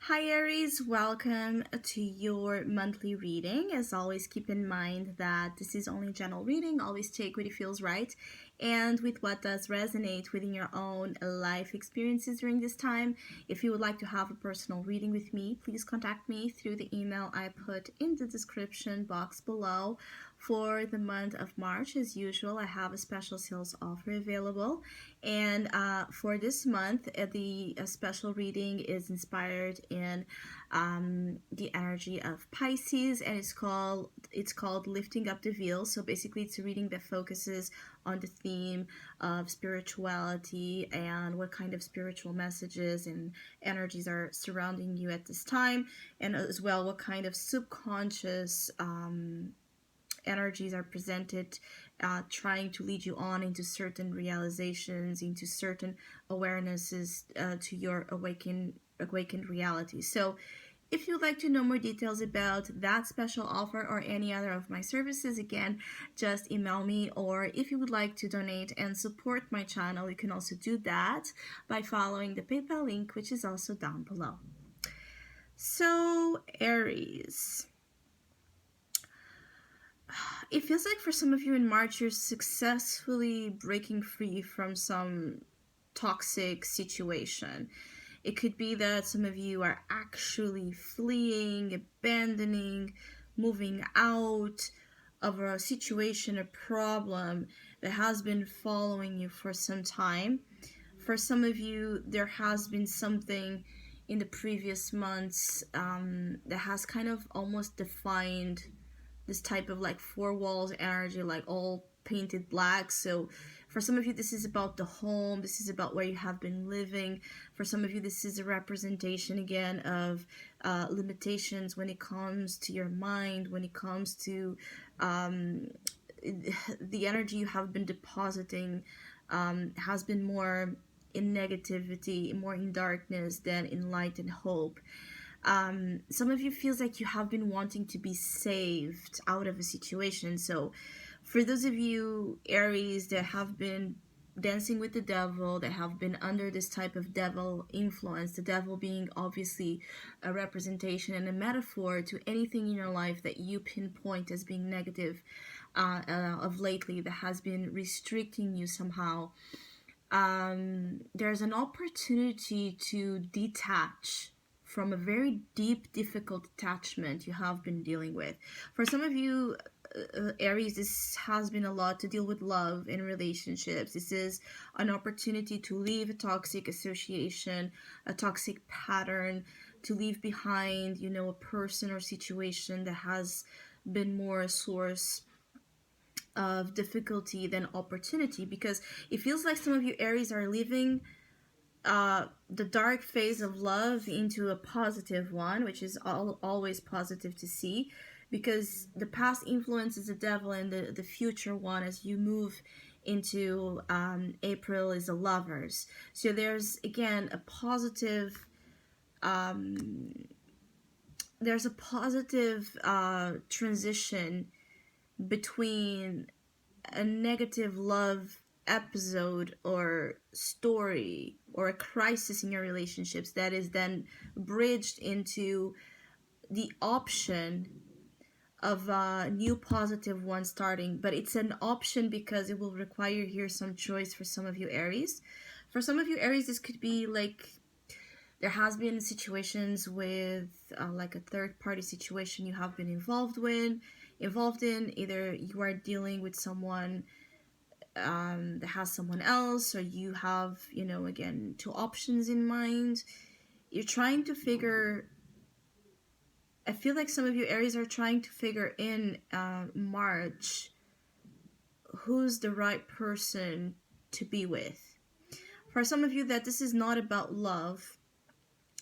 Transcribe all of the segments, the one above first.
Hi Aries, welcome to your monthly reading. As always, keep in mind that this is only general reading. Always take what it feels right and with what does resonate within your own life experiences during this time. If you would like to have a personal reading with me, please contact me through the email I put in the description box below. For the month of March, as usual, I have a special sales offer available. And for this month, the special reading is inspired in the energy of Pisces, and it's called Lifting Up the Veil. So basically, it's a reading that focuses on the theme of spirituality and what kind of spiritual messages and energies are surrounding you at this time, and as well what kind of subconscious energies are presented, trying to lead you on into certain realizations, into certain awarenesses, to your awakened reality. So if you'd like to know more details about that special offer or any other of my services, again, just email me. Or if you would like to donate and support my channel, you can also do that by following the PayPal link, which is also down below. So, Aries. It feels like for some of you in March, you're successfully breaking free from some toxic situation. It could be that some of you are actually fleeing, abandoning, moving out of a situation, a problem that has been following you for some time. For some of you, there has been something in the previous months that has kind of almost defined this type of like four walls energy, like all painted black. So for some of you, this is about the home, this is about where you have been living. For some of you, this is a representation again of limitations when it comes to your mind, when it comes to the energy you have been depositing has been more in negativity, more in darkness than in light and hope. Some of you feels like you have been wanting to be saved out of a situation. So for those of you Aries that have been dancing with the devil, that have been under this type of devil influence, the devil being obviously a representation and a metaphor to anything in your life that you pinpoint as being negative of lately, that has been restricting you somehow. There's an opportunity to detach from a very deep, difficult attachment you have been dealing with. For some of you, Aries, this has been a lot to deal with love and relationships. This is an opportunity to leave a toxic association, a toxic pattern, to leave behind, a person or situation that has been more a source of difficulty than opportunity, because it feels like some of you Aries are leaving the dark phase of love into a positive one, which is always positive to see, because the past influences the devil, and the future one as you move into April is the lovers. So there's again a positive transition between a negative love episode or story or a crisis in your relationships that is then bridged into the option of a new positive one starting. But it's an option because it will require here some choice for some of you Aries. For some of you Aries, this could be like there has been situations with like a third party situation you have been involved in. Either you are dealing with someone that has someone else, or you have, again, two options in mind. You're trying to figure, I feel like some of you Aries are trying to figure in March who's the right person to be with. For some of you, that this is not about love.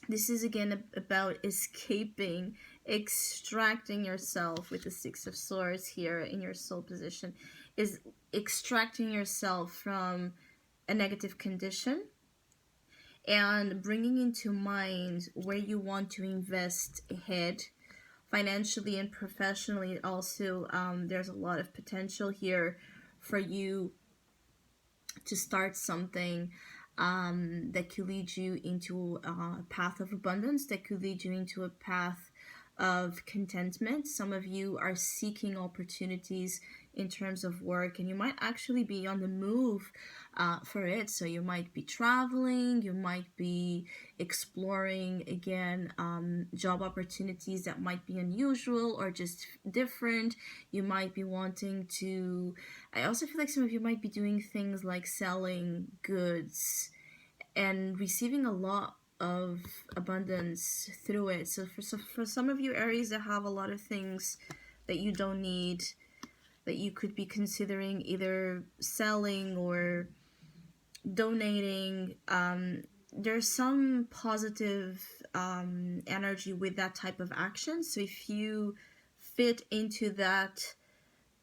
This is again about escaping, extracting yourself with the Six of Swords here in your soul position, is extracting yourself from a negative condition and bringing into mind where you want to invest ahead, financially and professionally. Also, there's a lot of potential here for you to start something that could lead you into a path of abundance, that could lead you into a path of contentment. Some of you are seeking opportunities in terms of work, and you might actually be on the move for it. So you might be traveling, you might be exploring again job opportunities that might be unusual or just different. You might be wanting to, I also feel like some of you might be doing things like selling goods and receiving a lot of abundance through it. So for some of you Aries that have a lot of things that you don't need, that you could be considering either selling or donating, there's some positive energy with that type of action. So if you fit into that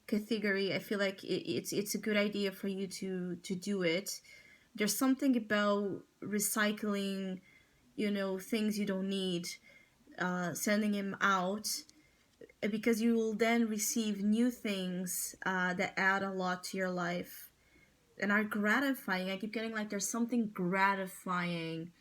category, I feel like it's a good idea for you to do it. There's something about recycling, things you don't need, sending them out, because you will then receive new things that add a lot to your life and are gratifying. I keep getting like there's something gratifying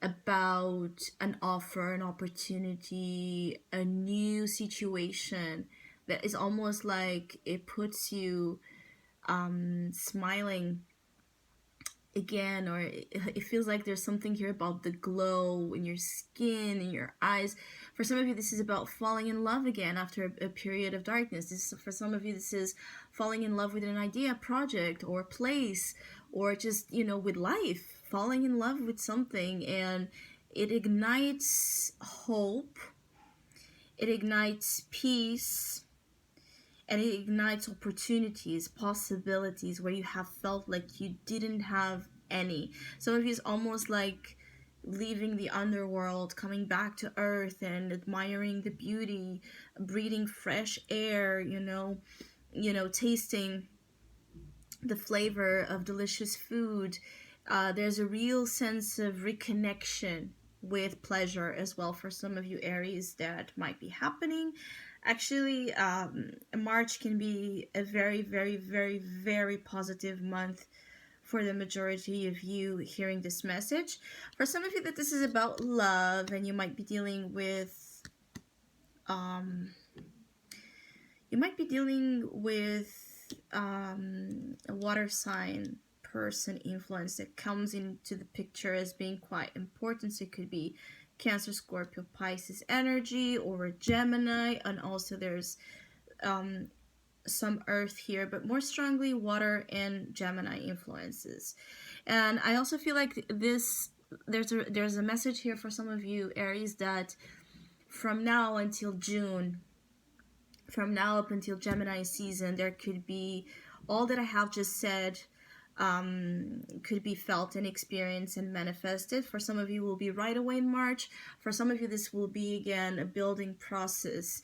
about an offer, an opportunity, a new situation that is almost like it puts you smiling again, or it feels like there's something here about the glow in your skin, in your eyes. For some of you, this is about falling in love again after a period of darkness. For some of you, this is falling in love with an idea, project, or place, or just, with life, falling in love with something, and it ignites hope, it ignites peace, and it ignites opportunities, possibilities where you have felt like you didn't have any. Some of you is almost like leaving the underworld, coming back to earth and admiring the beauty, breathing fresh air, tasting the flavor of delicious food. There's a real sense of reconnection with pleasure as well for some of you Aries that might be happening. Actually, March can be a very, very, very, very positive month for the majority of you hearing this message. For some of you that this is about love, and you might be dealing with a water sign person influence that comes into the picture as being quite important. So it could be Cancer, Scorpio, Pisces energy, or a Gemini, and also there's some earth here, but more strongly water and Gemini influences. And I also feel like there's a message here for some of you Aries that from now until June, from now up until Gemini season, there could be all that I have just said could be felt and experienced and manifested. For some of you will be right away in March. For some of you this will be again a building process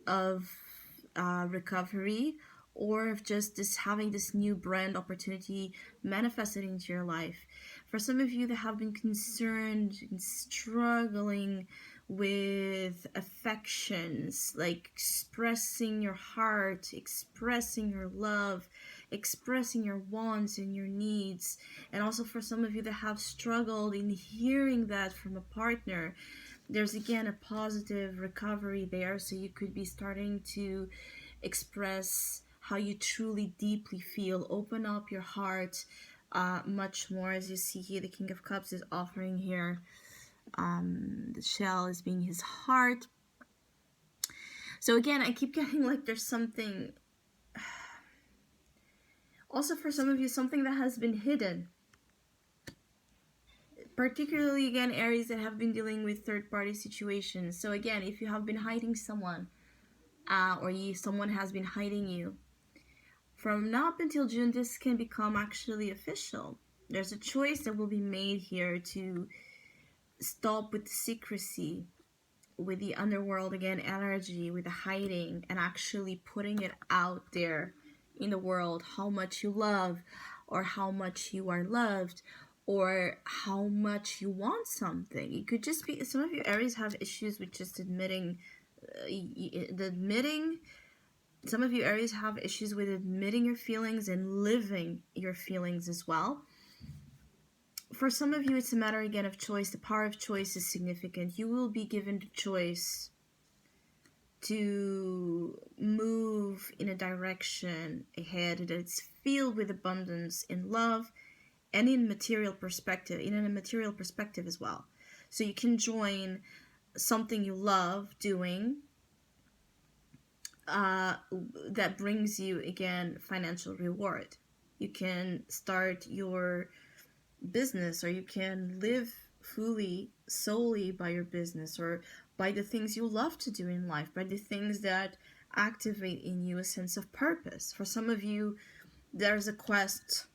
of recovery, or of just this having this new brand opportunity manifested into your life. For some of you that have been concerned and struggling with affections, like expressing your heart, expressing your love, expressing your wants and your needs, and also for some of you that have struggled in hearing that from a partner, there's again a positive recovery there. So you could be starting to express how you truly deeply feel, open up your heart much more. As you see here, the King of Cups is offering here the shell as being his heart. So again, I keep getting like there's something also for some of you, something that has been hidden, particularly again Aries that have been dealing with third-party situations. So again, if you have been hiding someone, or someone has been hiding you, from now up until June, this can become actually official. There's a choice that will be made here to stop with the secrecy, with the underworld again energy, with the hiding, and actually putting it out there in the world how much you love, or how much you are loved, or how much you want something. It could just be, some of you Aries have issues with just admitting Some of you Aries have issues with admitting your feelings and living your feelings as well. For some of you, it's a matter again of choice. The power of choice is significant. You will be given the choice to move in a direction ahead that's filled with abundance in love and in a material perspective as well. So you can join something you love doing that brings you again financial reward. You can start your business, or you can live fully solely by your business, or by the things you love to do in life, by the things that activate in you a sense of purpose. For some of you, there's a quest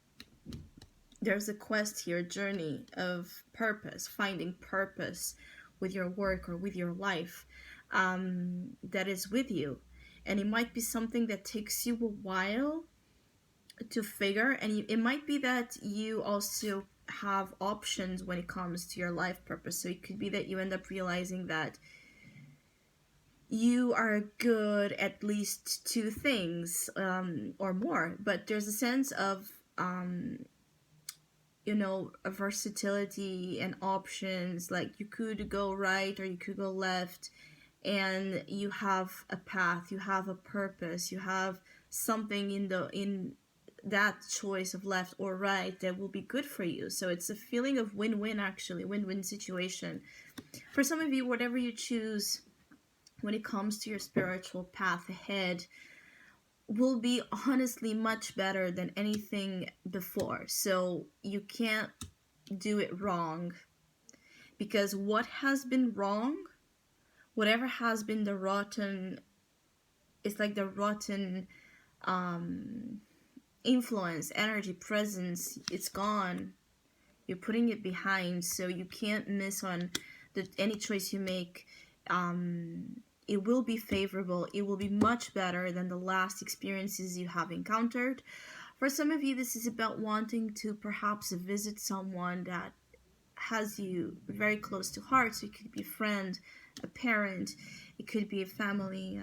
here, a journey of purpose, finding purpose with your work or with your life, that is with you. And it might be something that takes you a while to figure, and it might be that you also have options when it comes to your life purpose. So it could be that you end up realizing that you are good at least two things, or more, but there's a sense of a versatility and options. Like, you could go right or you could go left, and you have a path, you have a purpose, you have something in that choice of left or right that will be good for you. So it's a feeling of win-win, actually, win-win situation. For some of you, whatever you choose when it comes to your spiritual path ahead will be honestly much better than anything before. So you can't do it wrong, because what has been wrong, whatever has been the rotten, it's like the rotten influence, energy, presence, it's gone. You're putting it behind, so you can't miss on any choice you make. It will be favorable. It will be much better than the last experiences you have encountered. For some of you, this is about wanting to perhaps visit someone that has you very close to heart. So it could be a friend, a parent, it could be a family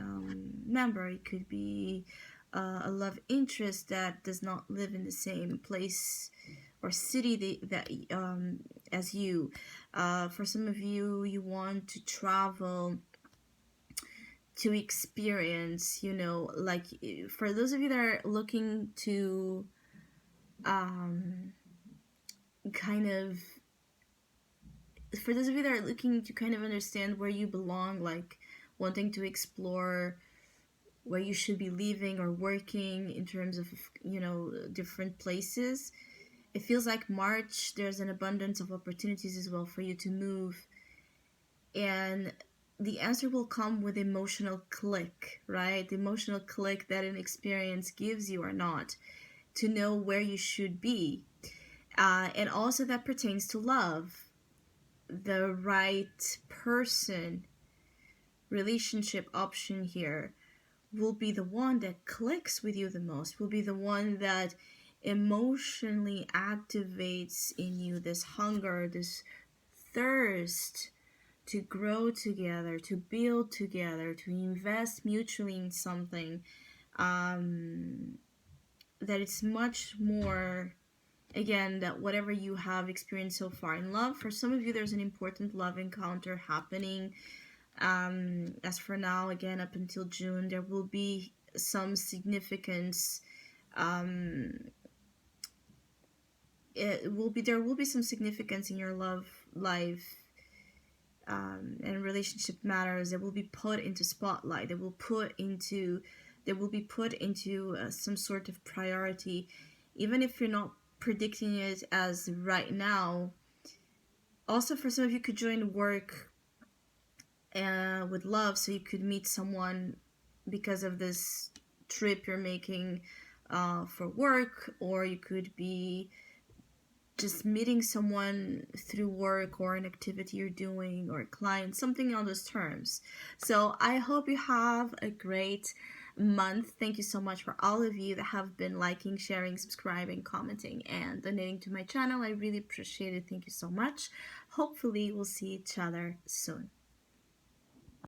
member, it could be a love interest that does not live in the same place or city as you. For some of you, you want to travel to experience, like, for those of you that are looking to for those of you that are looking to kind of understand where you belong, like wanting to explore where you should be living or working in terms of, different places, it feels like March, there's an abundance of opportunities as well for you to move. And the answer will come with emotional click, right? The emotional click that an experience gives you or not, to know where you should be. And also that pertains to love. The right person, relationship option here will be the one that clicks with you the most, will be the one that emotionally activates in you this hunger, this thirst to grow together, to build together, to invest mutually in something, that it's much more, again, that whatever you have experienced so far in love. For some of you, there's an important love encounter happening. As for now, again, up until June, there will be some significance. There will be some significance in your love life, and relationship matters that will be put into spotlight. That will be put into some sort of priority, even if you're not predicting it as right now. Also, for some of you, could join work with love, so you could meet someone because of this trip you're making for work, or you could be just meeting someone through work or an activity you're doing, or a client, something on those terms. So I hope you have a great month. Thank you so much for all of you that have been liking, sharing, subscribing, commenting, and donating to my channel. I really appreciate it. Thank you so much. Hopefully we'll see each other soon.